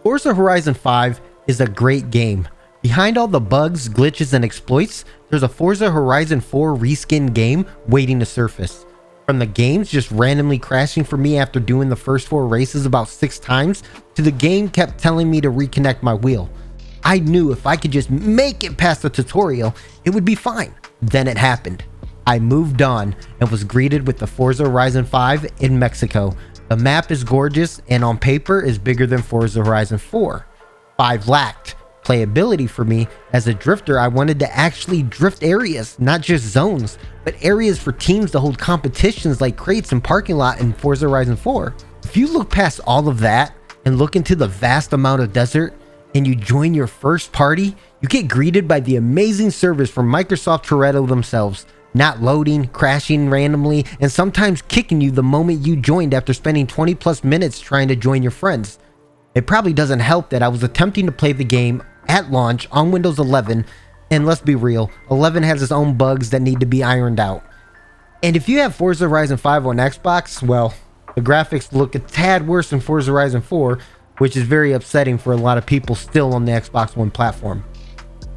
Forza Horizon 5 is a great game. Behind all the bugs, glitches, and exploits, there's a Forza Horizon 4 reskin game waiting to surface. From the games just randomly crashing for me after doing the first 4 races about 6 times, to the game kept telling me to reconnect my wheel. I knew if I could just make it past the tutorial, it would be fine. Then it happened. I moved on and was greeted with the Forza Horizon 5 in Mexico. The map is gorgeous and on paper is bigger than Forza Horizon 4. 5 lacked playability for me. As a drifter, I wanted to actually drift areas, not just zones, but areas for teams to hold competitions like crates and parking lot in Forza Horizon 4. If you look past all of that and look into the vast amount of desert and you join your first party, you get greeted by the amazing service from Microsoft Toretto themselves. Not loading, crashing randomly, and sometimes kicking you the moment you joined after spending 20 plus minutes trying to join your friends. It probably doesn't help that I was attempting to play the game at launch on Windows 11, and let's be real, 11 has its own bugs that need to be ironed out. And if you have Forza Horizon 5 on Xbox, well, the graphics look a tad worse than Forza Horizon 4, which is very upsetting for a lot of people still on the Xbox One platform.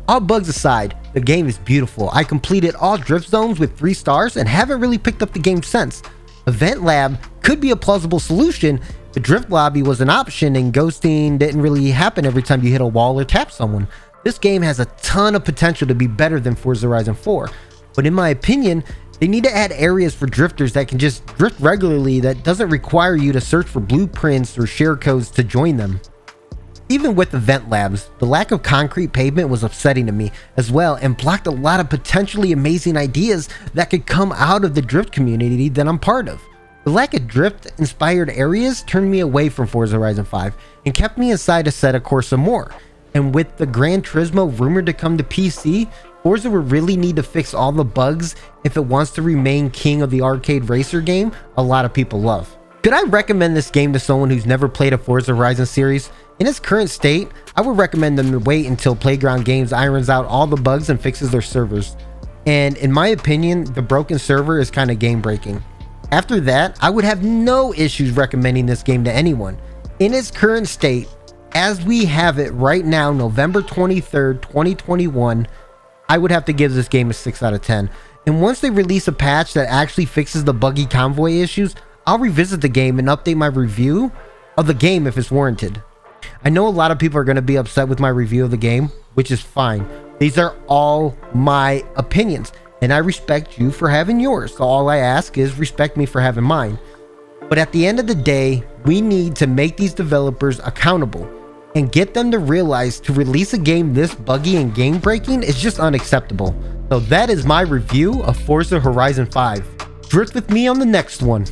All bugs aside, the game is beautiful. I completed all drift zones with 3 stars and haven't really picked up the game since. Event Lab could be a plausible solution. The drift lobby was an option and ghosting didn't really happen every time you hit a wall or tap someone. This game has a ton of potential to be better than Forza Horizon 4, but in my opinion, they need to add areas for drifters that can just drift regularly that doesn't require you to search for blueprints or share codes to join them. Even with Event Labs, the lack of concrete pavement was upsetting to me as well and blocked a lot of potentially amazing ideas that could come out of the drift community that I'm part of. The lack of drift-inspired areas turned me away from Forza Horizon 5 and kept me inside Assetto Corsa more. And with the Gran Turismo rumored to come to PC, Forza would really need to fix all the bugs if it wants to remain king of the arcade racer game a lot of people love. Could I recommend this game to someone who's never played a Forza Horizon series? In its current state, I would recommend them to wait until Playground Games irons out all the bugs and fixes their servers. And in my opinion, the broken server is kind of game breaking. After that, I would have no issues recommending this game to anyone. In its current state, as we have it right now, November 23rd, 2021, I would have to give this game a 6 out of 10. And once they release a patch that actually fixes the buggy convoy issues, I'll revisit the game and update my review of the game if it's warranted. I know a lot of people are going to be upset with my review of the game, which is fine. These are all my opinions, and I respect you for having yours. So all I ask is respect me for having mine. But at the end of the day, we need to make these developers accountable and get them to realize to release a game this buggy and game breaking is just unacceptable. So that is my review of Forza Horizon 5. Drift with me on the next one.